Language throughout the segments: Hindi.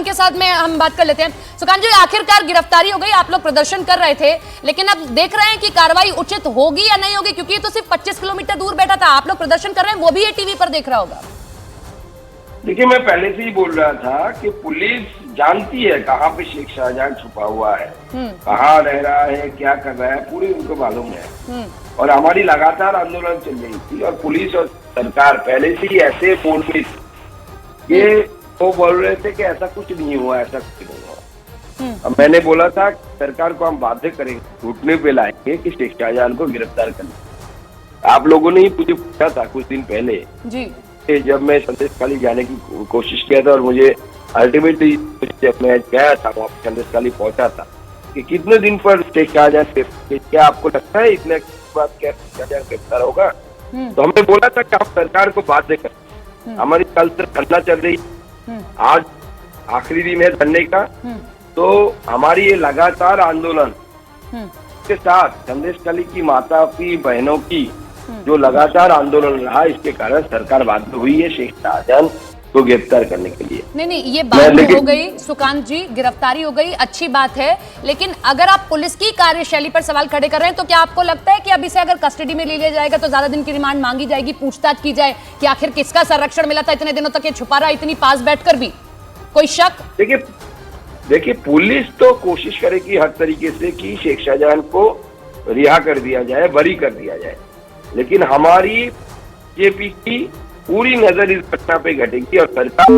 उनके साथ में हम बात कर लेते हैं। सुकांत जी, आखिरकार गिरफ्तारी हो गई, आप लोग प्रदर्शन कर रहे थे, लेकिन अब देख रहे हैं कि कार्रवाई उचित होगी या नहीं होगी, क्योंकि ये तो सिर्फ 25 किलोमीटर दूर बैठा था, आप लोग प्रदर्शन कर रहे हैं, वो भी ये टीवी पर देख रहा होगा। देखिए, मैं पहले से ही बोल रहा था कि पुलिस जानती है कहाँ पे शेख शाहजहां छुपा हुआ है, कहाँ रह रहा है, क्या कर रहा है, पूरी उनको मालूम है। और हमारी लगातार आंदोलन चल रही थी और पुलिस और सरकार पहले से ही ऐसे बोल रही थी कि वो बोल रहे थे कि ऐसा कुछ नहीं हुआ, ऐसा कुछ नहीं हुआ। अब मैंने बोला था सरकार को हम बाध्य करेंगे, घुटने पे लाएंगे कि शेख शाहजहां को गिरफ्तार करना। आप लोगों ने ही मुझे पूछा था कुछ दिन पहले जी, जब मैं संदेशखाली जाने की कोशिश किया था और मुझे अल्टीमेटली जब मैं गया था वहाँ संदेशखाली पहुंचा था कि कितने दिन पर शेख शाहजहां, क्या आपको लगता है इतने बाद क्या शाहजहां गिरफ्तार होगा? तो हमने बोला था कि आप सरकार को बाध्य करें। हमारी कल से धरना चल रही, आज आखिरी दिन है धरने का, तो हमारी ये लगातार आंदोलन के साथ संदेशखाली की माता की बहनों की जो लगातार आंदोलन रहा, इसके कारण सरकार बाध्य हुई है शेख शाहजहां को गिरफ्तार करने के लिए। नहीं, ये बात हो गई सुकांत जी, गिरफ्तारी हो गई, अच्छी बात है, लेकिन अगर आप पुलिस की कार्यशैली पर सवाल खड़े कर रहे हैं तो क्या आपको लगता है कि अब इसे अगर कस्टडी में ले लिया जाएगा तो ज्यादा दिन की रिमांड मांगी जाएगी, पूछताछ की जाए कि आखिर किसका संरक्षण मिला था इतने दिनों तक ये छुपा रहा, इतनी पास बैठकर भी कोई शक? देखिए, पुलिस तो कोशिश करेगी हर तरीके से कि शेख शाहजहां को रिहा कर दिया जाए, बरी कर दिया जाए, लेकिन हमारी जेपी की पूरी नजर इस घटना पे घटेगी और सरकार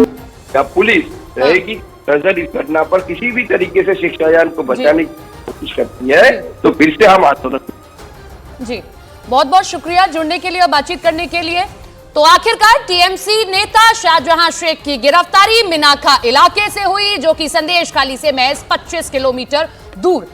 या पुलिस रहेगी नजर इस घटना पर। किसी भी तरीके से शेख शाहजहां को बचाने की कोशिश करती है तो फिर से हम आंदोलन। जी, बहुत बहुत शुक्रिया जुड़ने के लिए और बातचीत करने के लिए। तो आखिरकार टीएमसी नेता शाहजहां शेख की गिरफ्तारी मिनाखा इलाके से हुई, जो कि संदेशखाली से महज 25 किलोमीटर दूर।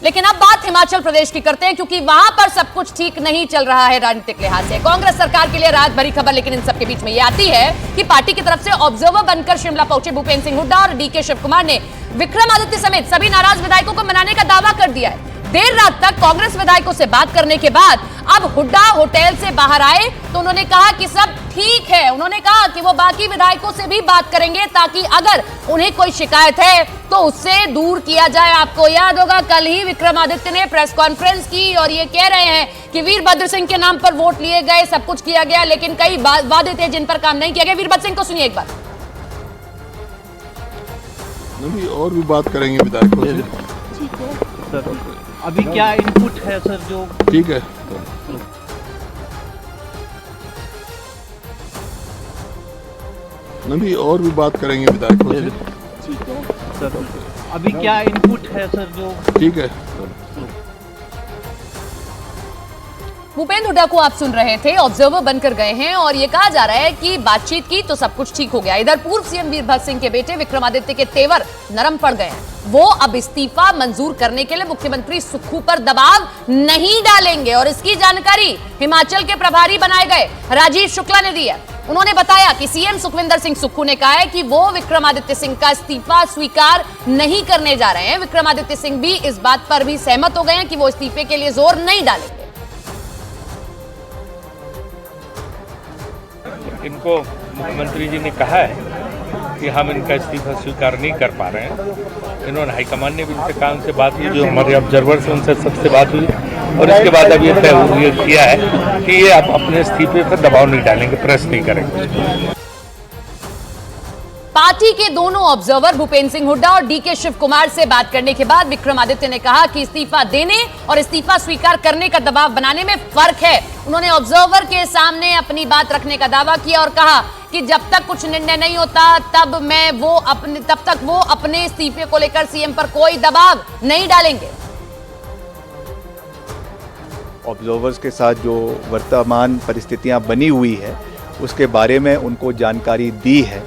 लेकिन अब बात हिमाचल प्रदेश की करते हैं, क्योंकि वहां पर सब कुछ ठीक नहीं चल रहा है राजनीतिक लिहाज से। कांग्रेस सरकार के लिए राहत भरी खबर, लेकिन इन सबके बीच में ये आती है कि पार्टी की तरफ से ऑब्जर्वर बनकर शिमला पहुंचे भूपेंद्र सिंह हुड्डा और डीके शिव कुमार ने विक्रमादित्य समेत सभी नाराज विधायकों को मनाने का दावा कर दिया है। देर रात तक कांग्रेस विधायकों से बात करने के बाद अब हुड्डा होटल से बाहर आए तो उन्होंने कहा कि सब ठीक है। उन्होंने कहा कि वो बाकी विधायकों से भी बात करेंगे ताकि अगर उन्हें कोई शिकायत है तो उससे दूर किया जाए। आपको याद होगा कल ही विक्रमादित्य ने प्रेस कॉन्फ्रेंस की और ये कह रहे हैं कि वीरभद्र सिंह के नाम पर वोट लिए गए, सब कुछ किया गया, लेकिन कई वादे थे जिन पर काम नहीं किया गया। वीरभद्र सिंह को सुनिए एक बार। नहीं, और भी बात करेंगे विधायकों से। ठीक है सर, अभी क्या इनपुट है सर? जो ठीक है, नहीं, और भी बात करेंगे विधायकों से। ठीक है सर, अभी क्या इनपुट है सर? जो ठीक है। भूपेंद्र हुड्डा को आप सुन रहे थे, ऑब्जर्वर बनकर गए हैं और ये कहा जा रहा है कि बातचीत की तो सब कुछ ठीक हो गया। इधर पूर्व सीएम वीरभद्र सिंह के बेटे विक्रमादित्य के तेवर नरम पड़ गए हैं। वो अब इस्तीफा मंजूर करने के लिए मुख्यमंत्री सुक्खू पर दबाव नहीं डालेंगे और इसकी जानकारी हिमाचल के प्रभारी बनाए गए राजीव शुक्ला ने दी है। उन्होंने बताया कि सीएम सुखविंदर सिंह सुक्खू ने कहा है कि वो विक्रमादित्य सिंह का इस्तीफा स्वीकार नहीं करने जा रहे हैं। विक्रमादित्य सिंह भी इस बात पर भी सहमत हो गए हैं कि वो इस्तीफे के लिए जोर नहीं डालेंगे। इनको मुख्यमंत्री जी ने कहा है कि हम इनका इस्तीफा स्वीकार नहीं कर पा रहे हैं। इन्होंने हाईकमान ने भी इनसे कहा, उनसे बात हुई, जो हमारे ऑब्जर्वर से उनसे सबसे बात हुई और इसके बाद अब ये तय किया है कि ये आप अपने इस्तीफे पर दबाव नहीं डालेंगे, प्रेस नहीं करेंगे। पार्टी के दोनों ऑब्जर्वर भूपेंद्र सिंह हुड्डा और डीके शिव कुमार से बात करने के बाद विक्रमादित्य ने कहा कि इस्तीफा देने और इस्तीफा स्वीकार करने का दबाव बनाने में फर्क है। उन्होंने ऑब्जर्वर के सामने अपनी बात रखने का दावा किया और कहा कि जब तक कुछ निर्णय नहीं होता तब तक वो अपने इस्तीफे को लेकर सीएम पर कोई दबाव नहीं डालेंगे। ऑब्जर्वर्स के साथ जो वर्तमान परिस्थितियां बनी हुई है उसके बारे में उनको जानकारी दी है,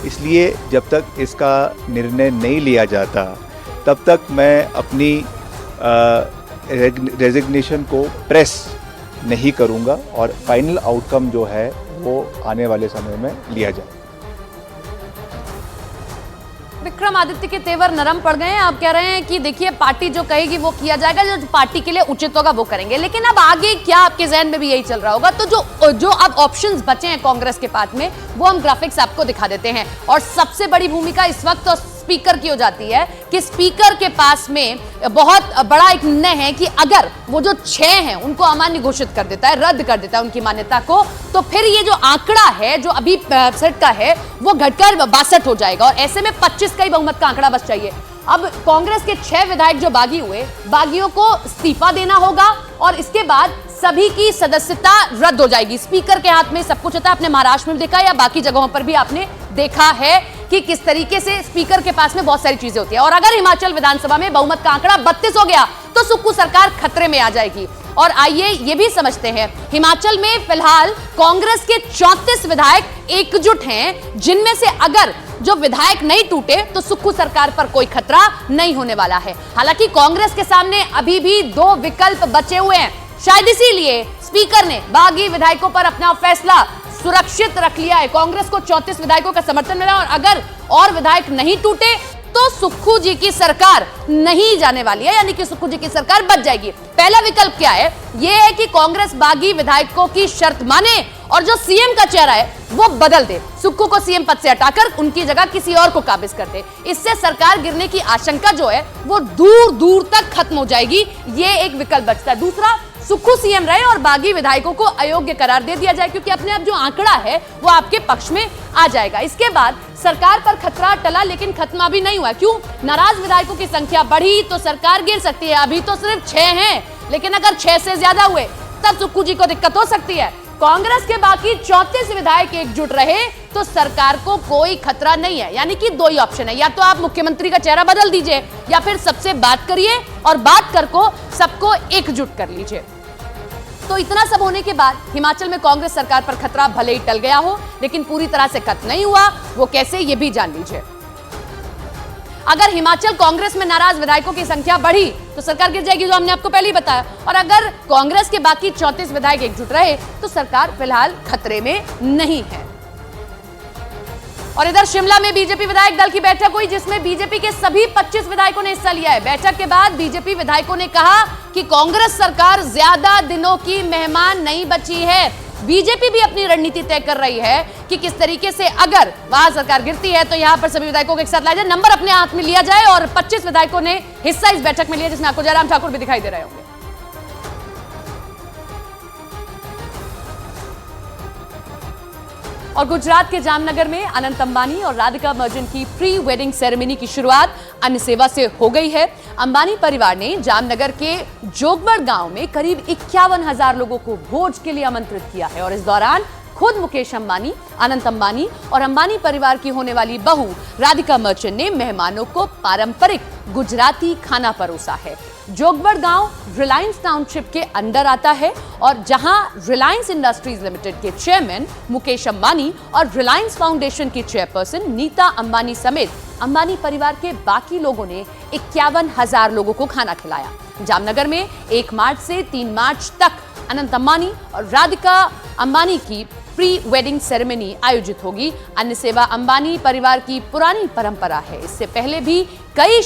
इसलिए जब तक इसका निर्णय नहीं लिया जाता तब तक मैं अपनी रेजिग्नेशन को प्रेस नहीं करूंगा और फाइनल आउटकम जो है वो आने वाले समय में लिया जाए। विक्रमादित्य के तेवर नरम पड़ गए हैं। आप कह रहे हैं कि देखिए पार्टी जो कहेगी वो किया जाएगा, जो पार्टी के लिए उचित होगा वो करेंगे। लेकिन अब आगे क्या आपके जहन में भी यही चल रहा होगा? तो जो अब ऑप्शंस बचे हैं कांग्रेस के पास में, वो हम ग्राफिक्स आपको दिखा देते हैं। और सबसे बड़ी भूमिका इस वक्त तो स्पीकर की हो जाती है कि स्पीकर के पास में बहुत बड़ा एक निर्णय है कि अगर वो जो 6 हैं उनको अमान्य घोषित कर देता है, रद्द कर देता है उनकी मान्यता को, तो फिर ये जो आंकड़ा है जो अभी 65 का है वो घटकर 62 हो जाएगा और ऐसे में 25 का ही बहुमत का आंकड़ा बच चाहिए। अब कांग्रेस के 6 विधायक जो बागी हुए, बागियों को इस्तीफा देना होगा और इसके बाद सभी की सदस्यता रद्द हो जाएगी। स्पीकर के हाथ में सब कुछ होता है। आपने महाराष्ट्र में देखा या बाकी जगहों पर भी आपने देखा है कि किस तरीके से स्पीकर के पास में बहुत सारी चीजें होती है। और अगर हिमाचल विधानसभा में बहुमत का आंकड़ा 32 हो गया तो सुक्खू सरकार खतरे में आ जाएगी। और आइए ये भी समझते हैं, हिमाचल में फिलहाल कांग्रेस के 34 विधायक एकजुट हैं, जिनमें से अगर जो विधायक नहीं टूटे तो सुक्खू सरकार पर कोई खतरा नहीं होने वाला है। हालांकि कांग्रेस के सामने अभी भी 2 विकल्प बचे हुए हैं। शायद इसीलिए स्पीकर ने बागी विधायकों पर अपना फैसला सुरक्षित रख लिया है। कांग्रेस को 34 विधायकों का समर्थन मिला और अगर और विधायक नहीं टूटे तो सुक्खू जी की सरकार नहीं जाने वाली है, यानी कि सुक्खू जी की सरकार बच जाएगी। पहला विकल्प क्या है? यह है कि कांग्रेस बागी विधायकों की शर्त माने और जो सीएम का चेहरा है वो बदल दे, सुक्खू को सीएम पद से हटाकर उनकी जगह किसी और को काबिज कर दे। इससे सरकार गिरने की आशंका जो है वो दूर दूर तक खत्म हो जाएगी। ये एक विकल्प बचता है। दूसरा, सुक्खू सीएम रहे और बागी विधायकों को अयोग्य करार दे दिया जाए, क्योंकि अपने आप जो आंकड़ा है वो आपके पक्ष में आ जाएगा। इसके बाद सरकार पर खतरा टला, लेकिन खत्म अभी नहीं हुआ। क्यों? नाराज विधायकों की संख्या बढ़ी तो सरकार गिर सकती है। अभी तो सिर्फ 6 हैं, लेकिन अगर 6 से ज्यादा हुए तब सुक्खू जी को दिक्कत हो सकती है। कांग्रेस के बाकी 34 विधायक एकजुट रहे तो सरकार को कोई खतरा नहीं है। यानी कि 2 ही ऑप्शन है, या तो आप मुख्यमंत्री का चेहरा बदल दीजिए या फिर सबसे बात करिए और बात कर को सबको एकजुट कर लीजिए। तो इतना सब होने के बाद हिमाचल में कांग्रेस सरकार पर खतरा भले ही टल गया हो, लेकिन पूरी तरह से खत्म नहीं हुआ। वो कैसे, ये भी जान लीजिए। अगर हिमाचल कांग्रेस में नाराज विधायकों की संख्या बढ़ी तो सरकार गिर जाएगी, जो हमने आपको पहले ही बताया। और अगर कांग्रेस के बाकी 34 विधायक एकजुट रहे तो सरकार फिलहाल खतरे में नहीं है। और इधर शिमला में बीजेपी विधायक दल की बैठक हुई, जिसमें बीजेपी के सभी 25 विधायकों ने हिस्सा लिया है। बैठक के बाद बीजेपी विधायकों ने कहा कि कांग्रेस सरकार ज्यादा दिनों की मेहमान नहीं बची है। बीजेपी भी अपनी रणनीति तय कर रही है कि किस तरीके से अगर वहां सरकार गिरती है तो यहां पर सभी विधायकों को एक साथ लाया जाए, नंबर अपने हाथ में लिया जाए। और 25 विधायकों ने हिस्सा इस बैठक में लिया, जिसमें आपको जयराम ठाकुर भी दिखाई दे रहे होंगे। और गुजरात के जामनगर में अनंत अंबानी और राधिका मर्चेंट की प्री वेडिंग सेरेमनी की शुरुआत अन्य सेवा से हो गई है। अंबानी परिवार ने जामनगर के जोगवड़ गांव में करीब 51,000 लोगों को भोज के लिए आमंत्रित किया है और इस दौरान खुद मुकेश अंबानी, अनंत अंबानी और अंबानी परिवार की होने वाली बहू राधिका मर्चेंट ने मेहमानों को पारंपरिक गुजराती खाना परोसा है। जोगवड़ गांव रिलायंस टाउनशिप के अंडर आता है और जहां रिलायंस इंडस्ट्रीज लिमिटेड के चेयरमैन मुकेश अंबानी और रिलायंस फाउंडेशन की चेयरपर्सन नीता अंबानी समेत अंबानी परिवार के बाकी लोगों ने 51,000 लोगों को खाना खिलाया। जामनगर में 1 मार्च से 3 मार्च तक अनंत अंबानी और राधिका अंबानी की प्री वेडिंग सेरेमनी आयोजित होगी। अन्य सेवा अंबानी परिवार की पुरानी परंपरा है। इससे पहले भी कई